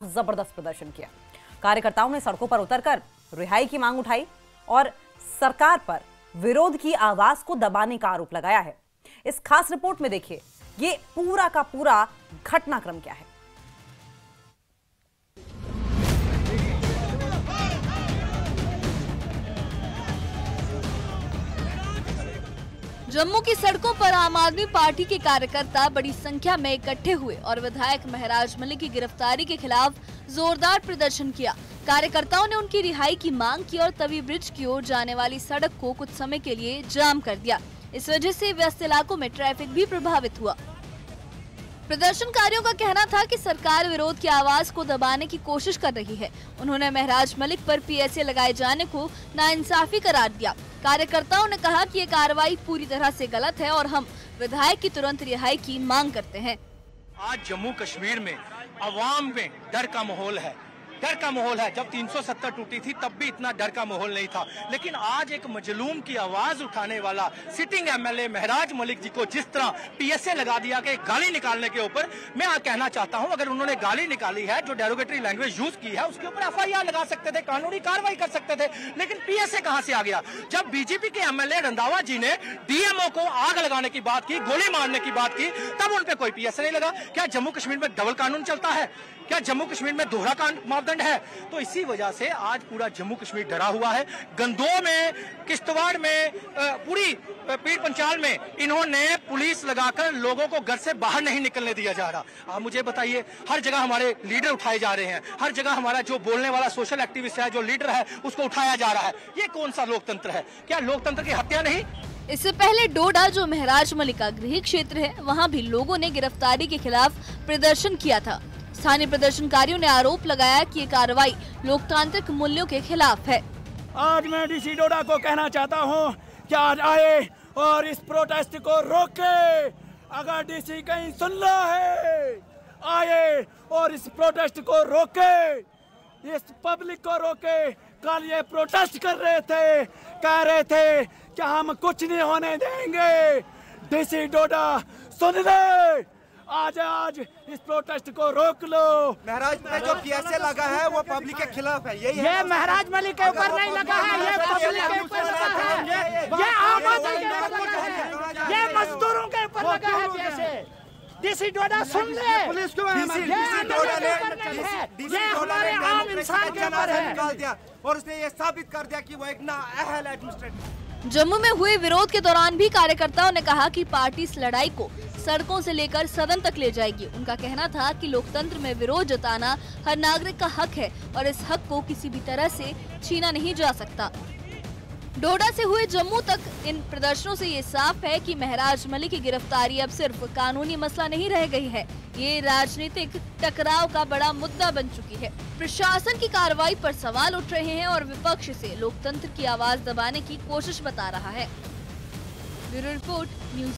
जबरदस्त प्रदर्शन किया। कार्यकर्ताओं ने सड़कों पर उतरकर रिहाई की मांग उठाई और सरकार पर विरोध की आवाज को दबाने का आरोप लगाया है। इस खास रिपोर्ट में देखिए ये पूरा का पूरा घटनाक्रम क्या है। जम्मू की सड़कों पर आम आदमी पार्टी के कार्यकर्ता बड़ी संख्या में इकट्ठे हुए और विधायक महराज मलिक की गिरफ्तारी के खिलाफ जोरदार प्रदर्शन किया। कार्यकर्ताओं ने उनकी रिहाई की मांग की और तवी ब्रिज की ओर जाने वाली सड़क को कुछ समय के लिए जाम कर दिया। इस वजह से व्यस्त इलाकों में ट्रैफिक भी प्रभावित हुआ। प्रदर्शनकारियों का कहना था कि सरकार विरोध की आवाज को दबाने की कोशिश कर रही है। उन्होंने महराज मलिक पर पीएसए लगाए जाने को नाइंसाफी करार दिया। कार्यकर्ताओं ने कहा कि ये कार्रवाई पूरी तरह से गलत है और हम विधायक की तुरंत रिहाई की मांग करते हैं। आज जम्मू कश्मीर में अवाम में डर का माहौल है। डर का माहौल है। जब 370 टूटी थी तब भी इतना डर का माहौल नहीं था, लेकिन आज एक मजलूम की आवाज उठाने वाला सिटिंग एमएलए महराज मलिक जी को जिस तरह पीएसए लगा दिया कि गाली निकालने के ऊपर, मैं कहना चाहता हूं अगर उन्होंने गाली निकाली है, जो डेरोगेटरी लैंग्वेज यूज की है, उसके ऊपर एफआईआर लगा सकते थे, कानूनी कार्रवाई कर सकते थे, लेकिन पीएसए कहां से आ गया। जब बीजेपी के एमएलए रंधावा जी ने डीएमओ को आग लगाने की बात की, गोली मारने की बात की, तब उन पे कोई पीएसए नहीं लगा। क्या जम्मू कश्मीर में डबल कानून चलता है? क्या जम्मू कश्मीर में दोहरा मापदंड है? तो इसी वजह से आज पूरा जम्मू कश्मीर डरा हुआ है। गंदोह में, किश्तवाड़ में, पूरी पीर पंचाल में इन्होंने पुलिस लगाकर लोगों को घर से बाहर नहीं निकलने दिया जा रहा। आप मुझे बताइए, हर जगह हमारे लीडर उठाए जा रहे हैं, हर जगह हमारा जो बोलने वाला सोशल एक्टिविस्ट है, जो लीडर है, उसको उठाया जा रहा है। ये कौन सा लोकतंत्र है? क्या लोकतंत्र की हत्या नहीं? इससे पहले डोडा, जो महराज मलिक का गृह क्षेत्र है, वहाँ भी लोगों ने गिरफ्तारी के खिलाफ प्रदर्शन किया था। स्थानीय प्रदर्शनकारियों ने आरोप लगाया कि ये कार्रवाई लोकतांत्रिक मूल्यों के खिलाफ है। आज मैं डीसी डोडा को कहना चाहता हूं कि आज आए और इस प्रोटेस्ट को रोके। अगर डीसी कहीं सुन रहा है, आए और इस प्रोटेस्ट को रोके, इस पब्लिक को रोके। कल ये प्रोटेस्ट कर रहे थे, कह रहे थे कि हम कुछ नहीं होने देंगे। डीसी डोडा सुन ले, आज इस प्रोटेस्ट को रोक लो। महराज पे जो पीएसए लगा है वो पब्लिक के खिलाफ है। यही ये महराज मलिक के ऊपर नहीं लगा है, ये पब्लिक के ऊपर लगा है, ये आम आदमी के ऊपर लगा है, ये मजदूरों के ऊपर लगा है पीएसए। डीसी डोडा सुन ले, पुलिस को ये हमारे आम इंसान के ऊपर है। निकाल दिया और उसने ये साबित कर दिया कि वो एक नाअहल एडमिनिस्ट्रेटर। जम्मू में हुए विरोध के दौरान भी कार्यकर्ताओं ने कहा कि पार्टी इस लड़ाई को सड़कों से लेकर सदन तक ले जाएगी। उनका कहना था कि लोकतंत्र में विरोध जताना हर नागरिक का हक है और इस हक को किसी भी तरह से छीना नहीं जा सकता। डोडा से हुए जम्मू तक इन प्रदर्शनों से ये साफ है कि महराज मलिक की गिरफ्तारी अब सिर्फ कानूनी मसला नहीं रह गई है, ये राजनीतिक टकराव का बड़ा मुद्दा बन चुकी है। प्रशासन की कार्रवाई पर सवाल उठ रहे हैं और विपक्ष से लोकतंत्र की आवाज दबाने की कोशिश बता रहा है। Bureau report, news.